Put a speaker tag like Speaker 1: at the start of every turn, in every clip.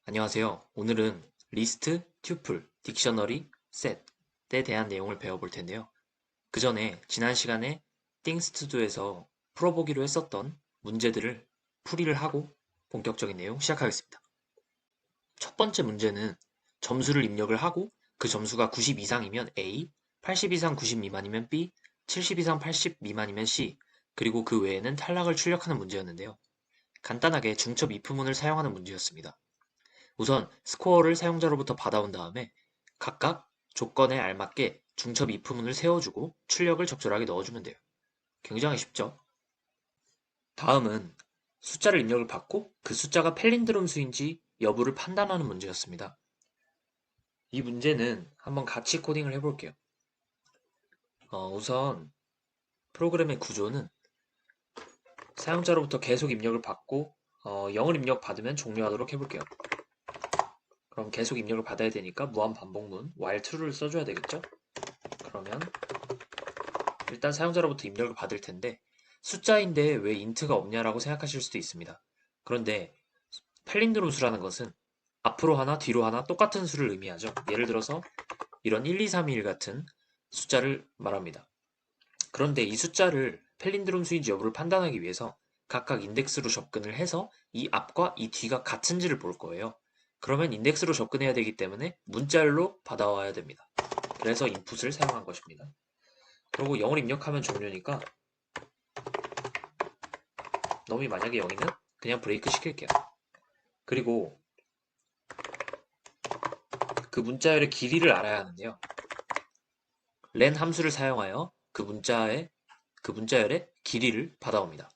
Speaker 1: 안녕하세요. 오늘은 리스트, 튜플, 딕셔너리, 셋에 대한 내용을 배워볼 텐데요. 그 전에 지난 시간에 띵스투도에서 풀어보기로 했었던 문제들을 풀이를 하고 본격적인 내용 시작하겠습니다. 첫 번째 문제는 점수를 입력을 하고 그 점수가 90 이상이면 A, 80 이상 90 미만이면 B, 70 이상 80 미만이면 C, 그리고 그 외에는 탈락을 출력하는 문제였는데요. 간단하게 중첩 if문을 사용하는 문제였습니다. 우선 스코어를 사용자로부터 받아온 다음에 각각 조건에 알맞게 중첩 if문을 세워주고 출력을 적절하게 넣어주면 돼요. 굉장히 쉽죠? 다음은 숫자를 입력을 받고 그 숫자가 펠린드롬 수인지 여부를 판단하는 문제였습니다. 이 문제는 한번 같이 코딩을 해볼게요. 우선 프로그램의 구조는 사용자로부터 계속 입력을 받고 0을 입력받으면 종료하도록 해볼게요. 그럼 계속 입력을 받아야 되니까 무한 반복문 while true를 써줘야 되겠죠? 그러면 일단 사용자로부터 입력을 받을 텐데 숫자인데 왜 인트가 없냐라고 생각하실 수도 있습니다. 그런데 팔린드롬 수라는 것은 앞으로 하나 뒤로 하나 똑같은 수를 의미하죠. 예를 들어서 이런 1, 2, 3, 1 같은 숫자를 말합니다. 그런데 이 숫자를 팔린드롬 수인지 여부를 판단하기 위해서 각각 인덱스로 접근을 해서 이 앞과 이 뒤가 같은지를 볼 거예요. 그러면 인덱스로 접근해야 되기 때문에 문자열로 받아와야 됩니다. 그래서 인풋을 사용한 것입니다. 그리고 0을 입력하면 종료니까 놈이 만약에 0이면 그냥 브레이크 시킬게요. 그리고 그 문자열의 길이를 알아야 하는데요. len 함수를 사용하여 그 문자열의 길이를 받아옵니다.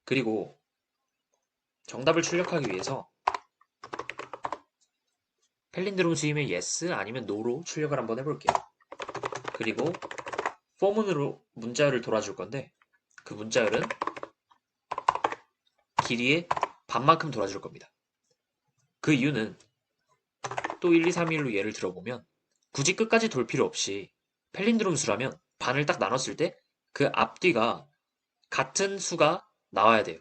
Speaker 1: 그리고 정답을 출력하기 위해서 펠린드롬 수임의 yes 아니면 no로 출력을 한번 해볼게요. 그리고 for문으로 문자열을 돌아줄 건데 그 문자열은 길이의 반만큼 돌아줄 겁니다. 그 이유는 또 1, 2, 3, 1로 예를 들어보면 굳이 끝까지 돌 필요 없이 펠린드롬 수라면 반을 딱 나눴을 때 그 앞뒤가 같은 수가 나와야 돼요.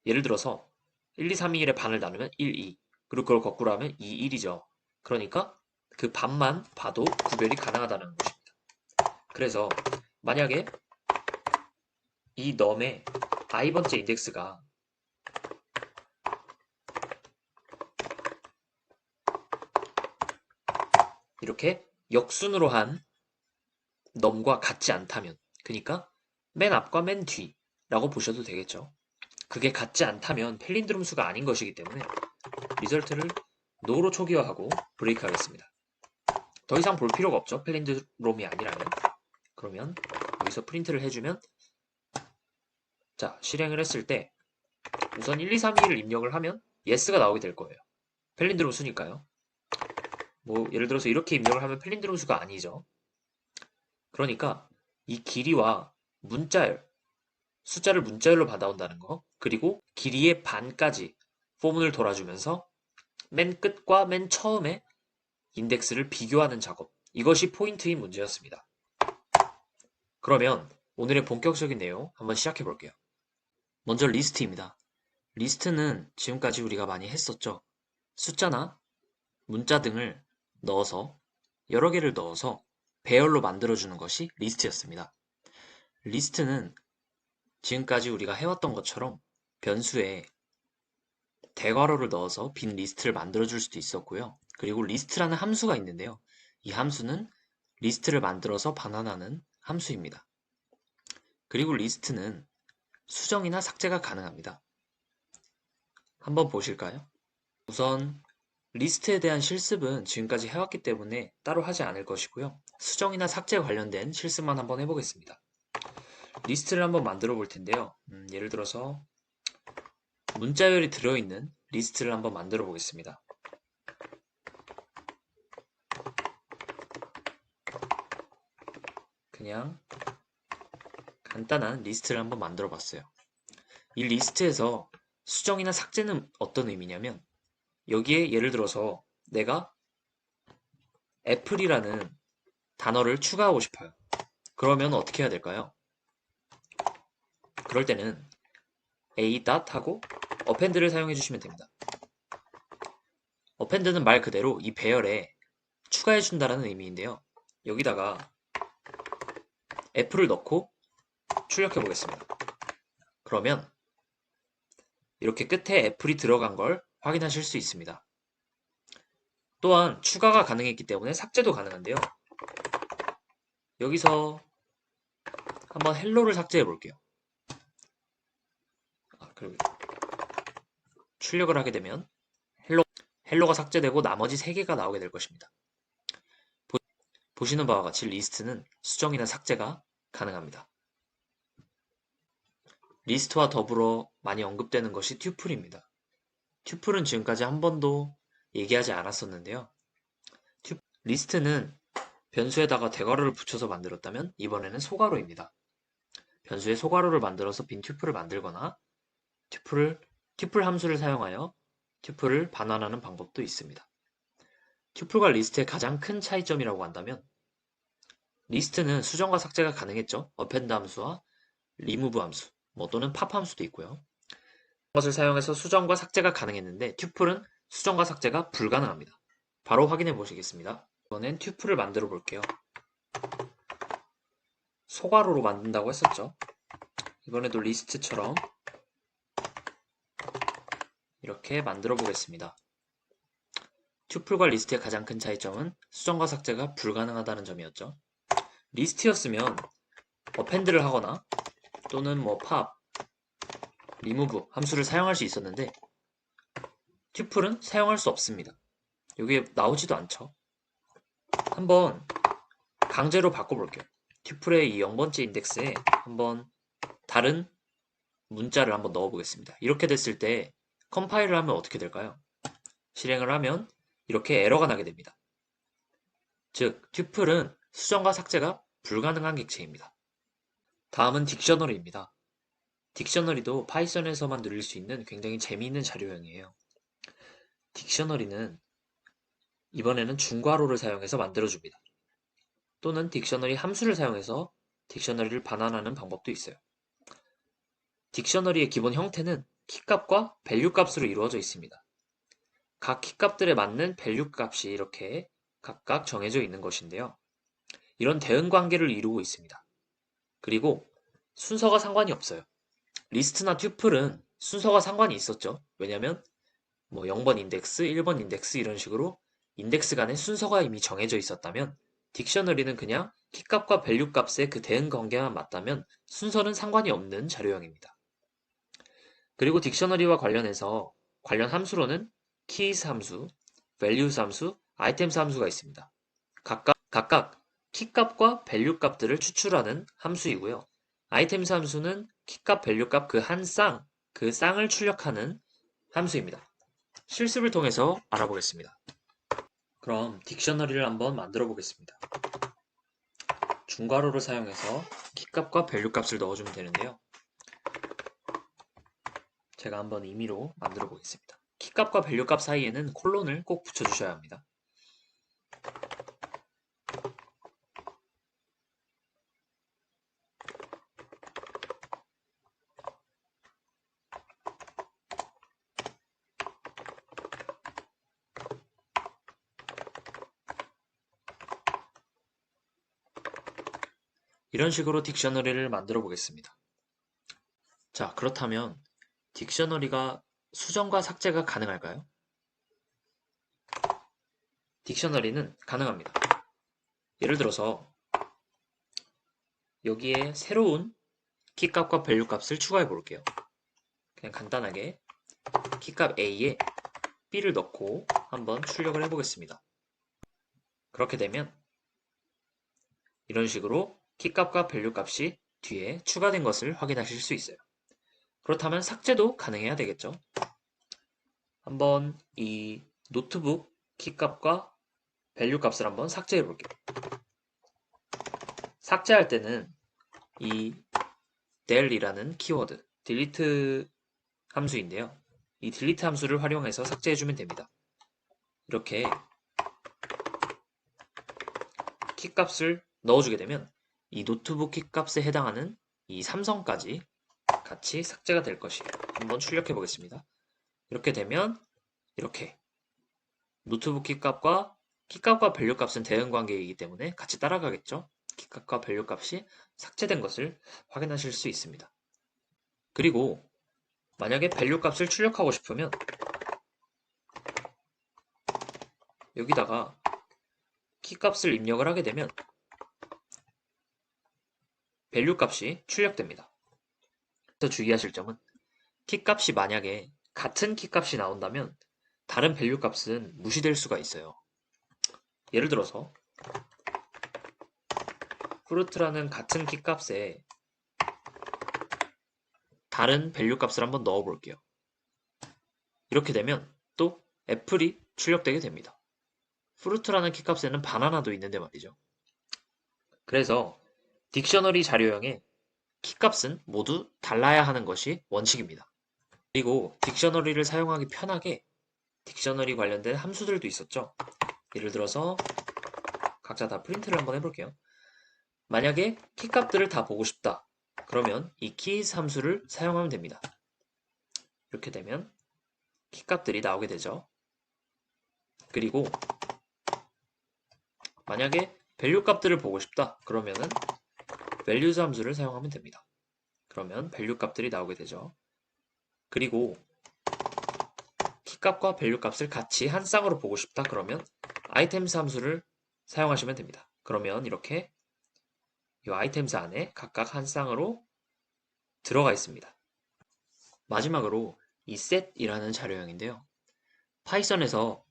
Speaker 1: 예를 들어서 1, 2, 3, 2, 1의 반을 나누면 1, 2 그리고 그걸 거꾸로 하면 2, 1이죠. 그러니까 그 반만 봐도 구별이 가능하다는 것입니다. 그래서 만약에 이 넘의 i번째 인덱스가 이렇게 역순으로 한 넘과 같지 않다면, 그러니까 맨 앞과 맨 뒤라고 보셔도 되겠죠. 그게 같지 않다면 펠린드롬 수가 아닌 것이기 때문에 리절트를 no로 초기화하고 브레이크 하겠습니다. 더 이상 볼 필요가 없죠. 펠린드롬이 아니라면. 그러면 여기서 프린트를 해주면 자, 실행을 했을 때 우선 1, 2, 3, 2를 입력을 하면 yes가 나오게 될 거예요. 펠린드롬 수니까요. 뭐 예를 들어서 이렇게 입력을 하면 펠린드롬 수가 아니죠. 그러니까 이 길이와 문자열, 숫자를 문자열로 받아온다는 거, 그리고 길이의 반까지 포문을 돌아주면서 맨 끝과 맨 처음에 인덱스를 비교하는 작업. 이것이 포인트인 문제였습니다. 그러면 오늘의 본격적인 내용 한번 시작해 볼게요. 먼저 리스트입니다. 리스트는 지금까지 우리가 많이 했었죠. 숫자나 문자 등을 넣어서 여러 개를 넣어서 배열로 만들어주는 것이 리스트였습니다. 리스트는 지금까지 우리가 해왔던 것처럼 변수에 대괄호를 넣어서 빈 리스트를 만들어줄 수도 있었고요. 그리고 리스트라는 함수가 있는데요. 이 함수는 리스트를 만들어서 반환하는 함수입니다. 그리고 리스트는 수정이나 삭제가 가능합니다. 한번 보실까요? 우선 리스트에 대한 실습은 지금까지 해왔기 때문에 따로 하지 않을 것이고요. 수정이나 삭제 관련된 실습만 한번 해보겠습니다. 리스트를 한번 만들어 볼 텐데요. 예를 들어서 문자열이 들어있는 리스트를 한번 만들어 보겠습니다. 그냥 간단한 리스트를 한번 만들어 봤어요. 이 리스트에서 수정이나 삭제는 어떤 의미냐면 여기에 예를 들어서 내가 애플이라는 단어를 추가하고 싶어요. 그러면 어떻게 해야 될까요? 그럴 때는 a 하고 append를 사용해 주시면 됩니다. 어펜드는 말 그대로 이 배열에 추가해준다라는 의미인데요. 여기다가 F를 넣고 출력해 보겠습니다. 그러면 이렇게 끝에 F이 들어간 걸 확인하실 수 있습니다. 또한 추가가 가능했기 때문에 삭제도 가능한데요. 여기서 한번 헬로를 삭제해 볼게요. 그리고 출력을 하게 되면 헬로가 삭제되고 나머지 3개가 나오게 될 것입니다. 보시는 바와 같이 리스트는 수정이나 삭제가 가능합니다. 리스트와 더불어 많이 언급되는 것이 튜플입니다. 튜플은 지금까지 한 번도 얘기하지 않았었는데요. 리스트는 변수에다가 대괄호를 붙여서 만들었다면 이번에는 소괄호입니다. 변수에 소괄호를 만들어서 빈 튜플을 만들거나 튜플 함수를 사용하여 튜플을 반환하는 방법도 있습니다. 튜플과 리스트의 가장 큰 차이점이라고 한다면 리스트는 수정과 삭제가 가능했죠. 어펜드 함수와 리무브 함수, 또는 팝 함수도 있고요. 것을 사용해서 수정과 삭제가 가능했는데 튜플은 수정과 삭제가 불가능합니다. 바로 확인해 보시겠습니다. 이번엔 튜플을 만들어 볼게요. 소괄호로 만든다고 했었죠. 이번에도 리스트처럼 이렇게 만들어 보겠습니다. 튜플과 리스트의 가장 큰 차이점은 수정과 삭제가 불가능하다는 점이었죠. 리스트였으면 어펜드를 하거나 또는 팝, 리무브 함수를 사용할 수 있었는데 튜플은 사용할 수 없습니다. 여기에 나오지도 않죠. 한번 강제로 바꿔볼게요. 튜플의 이 0번째 인덱스에 한번 다른 문자를 한번 넣어보겠습니다. 이렇게 됐을 때 컴파일을 하면 어떻게 될까요? 실행을 하면 이렇게 에러가 나게 됩니다. 즉, 튜플은 수정과 삭제가 불가능한 객체입니다. 다음은 딕셔너리입니다. 딕셔너리도 파이썬에서만 누릴 수 있는 굉장히 재미있는 자료형이에요. 딕셔너리는 이번에는 중괄호를 사용해서 만들어줍니다. 또는 딕셔너리 함수를 사용해서 딕셔너리를 반환하는 방법도 있어요. 딕셔너리의 기본 형태는 키값과 밸류 값으로 이루어져 있습니다. 각 키값들에 맞는 밸류 값이 이렇게 각각 정해져 있는 것인데요. 이런 대응 관계를 이루고 있습니다. 그리고 순서가 상관이 없어요. 리스트나 튜플은 순서가 상관이 있었죠. 왜냐면 0번 인덱스, 1번 인덱스 이런 식으로 인덱스 간의 순서가 이미 정해져 있었다면 딕셔너리는 그냥 키값과 밸류 값의 그 대응 관계만 맞다면 순서는 상관이 없는 자료형입니다. 그리고 딕셔너리와 관련해서 관련 함수로는 keys 함수, values 함수, items 함수가 있습니다. 각각 키값과 밸류 값들을 추출하는 함수이고요. items 함수는 키값, 밸류 값 그 쌍을 출력하는 함수입니다. 실습을 통해서 알아보겠습니다. 그럼 딕셔너리를 한번 만들어 보겠습니다. 중괄호를 사용해서 키값과 밸류 값을 넣어주면 되는데요. 제가 한번 임의로 만들어 보겠습니다. 키값과 밸류 값 사이에는 콜론을 꼭 붙여주셔야 합니다. 이런 식으로 딕셔너리를 만들어 보겠습니다. 자, 그렇다면 딕셔너리가 수정과 삭제가 가능할까요? 딕셔너리는 가능합니다. 예를 들어서 여기에 새로운 키값과 밸류 값을 추가해 볼게요. 그냥 간단하게 키값 A에 B를 넣고 한번 출력을 해보겠습니다. 그렇게 되면 이런 식으로 키값과 밸류 값이 뒤에 추가된 것을 확인하실 수 있어요. 그렇다면 삭제도 가능해야 되겠죠. 한번 이 노트북 키값과 밸류 값을 한번 삭제해 볼게요. 삭제할 때는 이 del이라는 키워드, delete 함수인데요. 이 delete 함수를 활용해서 삭제해주면 됩니다. 이렇게 키값을 넣어주게 되면 이 노트북 키값에 해당하는 이 삼성까지 같이 삭제가 될 것이에요. 한번 출력해 보겠습니다. 이렇게 되면 이렇게 노트북 키값과 밸류 값은 대응 관계이기 때문에 같이 따라가겠죠. 키값과 밸류 값이 삭제된 것을 확인하실 수 있습니다. 그리고 만약에 밸류 값을 출력하고 싶으면 여기다가 키값을 입력을 하게 되면 밸류 값이 출력됩니다. 그래서 주의하실 점은 키값이 만약에 같은 키값이 나온다면 다른 밸류 값은 무시될 수가 있어요. 예를 들어서 fruit라는 같은 키값에 다른 밸류 값을 한번 넣어 볼게요. 이렇게 되면 또 애플이 출력되게 됩니다. fruit라는 키값에는 바나나도 있는데 말이죠. 그래서 딕셔너리 자료형의 키값은 모두 달라야 하는 것이 원칙입니다. 그리고 딕셔너리를 사용하기 편하게 딕셔너리 관련된 함수들도 있었죠. 예를 들어서 각자 다 프린트를 한번 해볼게요. 만약에 키값들을 다 보고 싶다. 그러면 이 keys 함수를 사용하면 됩니다. 이렇게 되면 키값들이 나오게 되죠. 그리고 만약에 밸류 값들을 보고 싶다. 그러면은 values 함수를 사용하면 됩니다. 그러면 밸류 값들이 나오게 되죠. 그리고 키값과 밸류 값을 같이 한 쌍으로 보고 싶다. 그러면 items 함수를 사용하시면 됩니다. 그러면 이렇게 이 items 안에 각각 한 쌍으로 들어가 있습니다. 마지막으로 이 set이라는 자료형인데요. 파이썬에서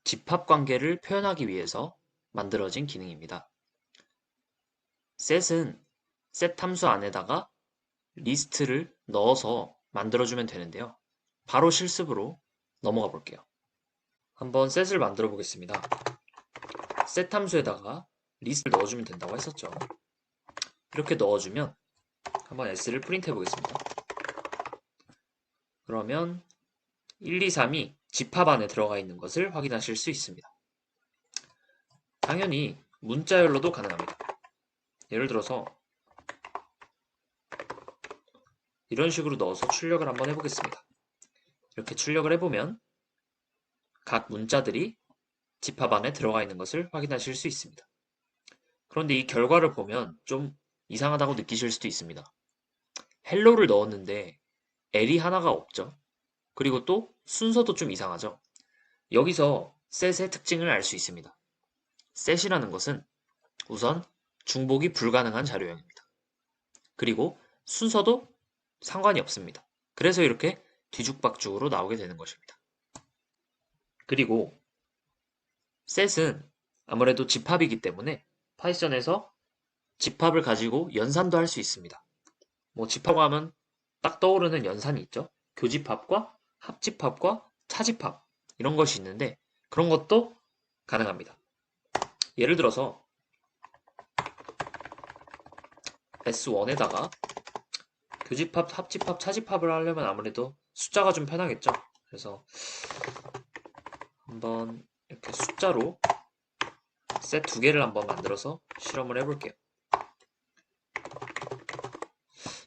Speaker 1: 집합 관계를 표현하기 위해서 만들어진 기능입니다. set은 set 함수 안에다가 리스트를 넣어서 만들어주면 되는데요. 바로 실습으로 넘어가 볼게요. 한번 set을 만들어 보겠습니다. set 함수에다가 리스트를 넣어주면 된다고 했었죠. 이렇게 넣어주면 한번 s를 프린트 해보겠습니다. 그러면 1, 2, 3이 집합 안에 들어가 있는 것을 확인하실 수 있습니다. 당연히 문자열로도 가능합니다. 예를 들어서 이런 식으로 넣어서 출력을 한번 해보겠습니다. 이렇게 출력을 해보면 각 문자들이 집합 안에 들어가 있는 것을 확인하실 수 있습니다. 그런데 이 결과를 보면 좀 이상하다고 느끼실 수도 있습니다. 헬로를 넣었는데 L이 하나가 없죠. 그리고 또 순서도 좀 이상하죠. 여기서 set의 특징을 알 수 있습니다. set이라는 것은 우선 중복이 불가능한 자료형입니다. 그리고 순서도 상관이 없습니다. 그래서 이렇게 뒤죽박죽으로 나오게 되는 것입니다. 그리고 set은 아무래도 집합이기 때문에 파이썬에서 집합을 가지고 연산도 할 수 있습니다. 뭐 집합 하면 딱 떠오르는 연산이 있죠. 교집합과 합집합과 차집합 이런 것이 있는데 그런 것도 가능합니다. 예를 들어서 S1에다가 교집합, 합집합, 차집합을 하려면 아무래도 숫자가 좀 편하겠죠. 그래서 한번 이렇게 숫자로 셋 두 개를 한번 만들어서 실험을 해볼게요.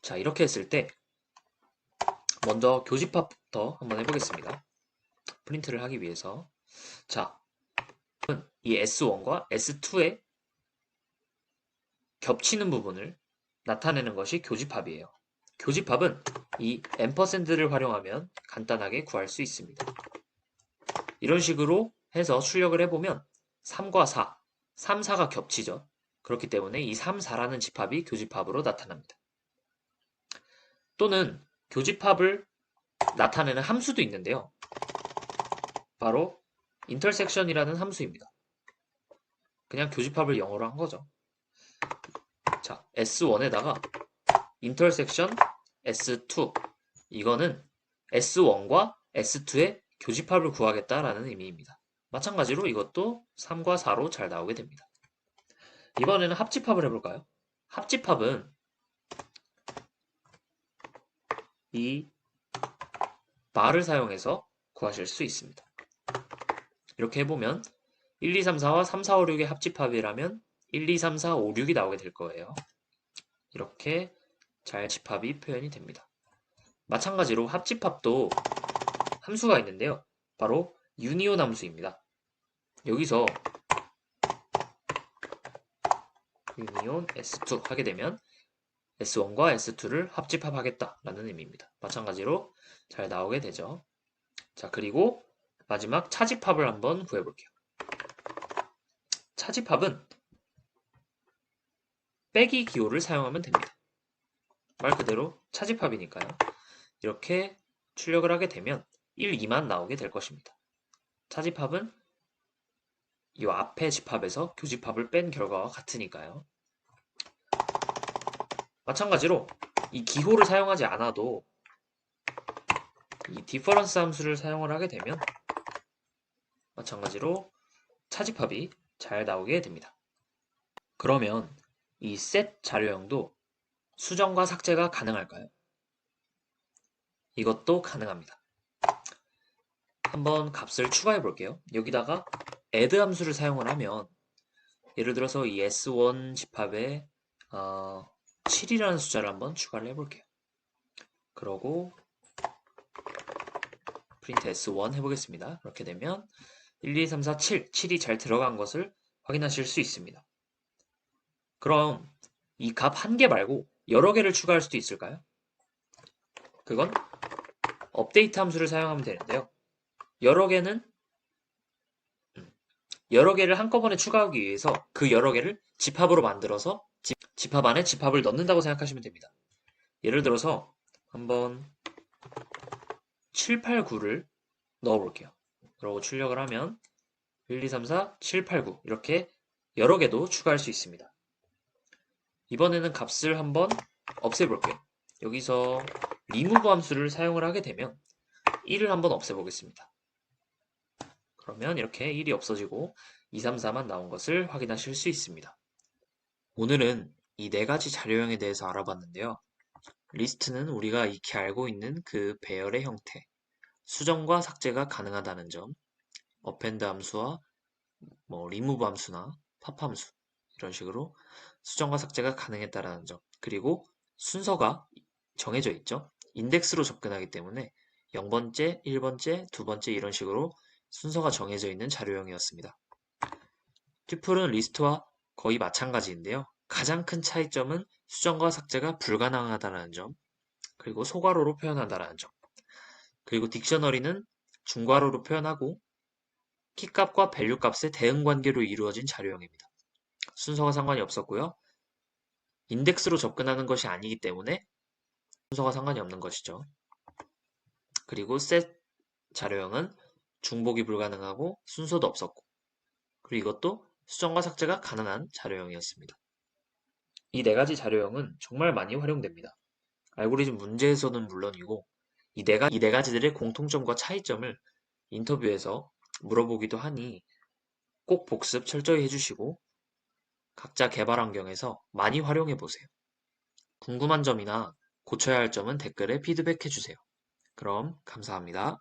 Speaker 1: 자, 이렇게 했을 때 먼저 교집합부터 한번 해보겠습니다. 프린트를 하기 위해서. 자, 이 S1과 S2의 겹치는 부분을 나타내는 것이 교집합이에요. 교집합은 이 앰퍼샌드를 활용하면 간단하게 구할 수 있습니다. 이런 식으로 해서 출력을 해보면 3과 4, 3, 4가 겹치죠. 그렇기 때문에 이 3, 4라는 집합이 교집합으로 나타납니다. 또는 교집합을 나타내는 함수도 있는데요. 바로 intersection이라는 함수입니다. 그냥 교집합을 영어로 한 거죠. 자, S1에다가 intersection S2 이거는 S1과 S2의 교집합을 구하겠다라는 의미입니다. 마찬가지로 이것도 3과 4로 잘 나오게 됩니다. 이번에는 합집합을 해볼까요? 합집합은 이 bar을 사용해서 구하실 수 있습니다. 이렇게 해보면 1, 2, 3, 4와 3, 4, 5, 6의 합집합이라면 1, 2, 3, 4, 5, 6이 나오게 될 거예요. 이렇게 잘 집합이 표현이 됩니다. 마찬가지로 합집합도 함수가 있는데요. 바로 union 함수입니다. 여기서 유니온 S2 하게 되면 S1과 S2를 합집합하겠다라는 의미입니다. 마찬가지로 잘 나오게 되죠. 자, 그리고 마지막 차집합을 한번 구해볼게요. 차집합은 빼기 기호를 사용하면 됩니다. 말 그대로 차집합이니까요. 이렇게 출력을 하게 되면 1, 2만 나오게 될 것입니다. 차집합은 이 앞에 집합에서 교집합을 뺀 결과와 같으니까요. 마찬가지로 이 기호를 사용하지 않아도 이 디퍼런스 함수를 사용을 하게 되면 마찬가지로 차집합이 잘 나오게 됩니다. 그러면 이 set 자료형도 수정과 삭제가 가능할까요? 이것도 가능합니다. 한번 값을 추가해 볼게요. 여기다가 add 함수를 사용을 하면 예를 들어서 이 S1 집합에 7이라는 숫자를 한번 추가를 해볼게요. 그러고 print S1 해보겠습니다. 그렇게 되면 1, 2, 3, 4, 7, 7이 잘 들어간 것을 확인하실 수 있습니다. 그럼 이 값 한 개 말고 여러 개를 추가할 수도 있을까요? 그건 업데이트 함수를 사용하면 되는데요. 여러 개는 여러 개를 한꺼번에 추가하기 위해서 그 여러 개를 집합으로 만들어서 집합 안에 집합을 넣는다고 생각하시면 됩니다. 예를 들어서 한번 7, 8, 9를 넣어볼게요. 그리고 출력을 하면 1, 2, 3, 4, 7, 8, 9 이렇게 여러 개도 추가할 수 있습니다. 이번에는 값을 한번 없애볼게요. 여기서 remove 함수를 사용을 하게 되면 1을 한번 없애보겠습니다. 그러면 이렇게 1이 없어지고 2, 3, 4만 나온 것을 확인하실 수 있습니다. 오늘은 이 네 가지 자료형에 대해서 알아봤는데요. 리스트는 우리가 익히 알고 있는 그 배열의 형태, 수정과 삭제가 가능하다는 점, append 함수와 remove 함수나 pop 함수 이런 식으로 수정과 삭제가 가능했다라는 점, 그리고 순서가 정해져 있죠. 인덱스로 접근하기 때문에 0번째, 1번째, 2번째 이런 식으로 순서가 정해져 있는 자료형이었습니다. 튜플은 리스트와 거의 마찬가지인데요. 가장 큰 차이점은 수정과 삭제가 불가능하다는 점, 그리고 소괄호로 표현한다는 점, 그리고 딕셔너리는 중괄호로 표현하고 키값과 밸류 값의 대응 관계로 이루어진 자료형입니다. 순서가 상관이 없었고요. 인덱스로 접근하는 것이 아니기 때문에 순서가 상관이 없는 것이죠. 그리고 set 자료형은 중복이 불가능하고 순서도 없었고, 그리고 이것도 수정과 삭제가 가능한 자료형이었습니다. 이 네 가지 자료형은 정말 많이 활용됩니다. 알고리즘 문제에서는 물론이고 이 네 가지들의 공통점과 차이점을 인터뷰에서 물어보기도 하니 꼭 복습 철저히 해주시고 각자 개발 환경에서 많이 활용해 보세요. 궁금한 점이나 고쳐야 할 점은 댓글에 피드백해 주세요. 그럼 감사합니다.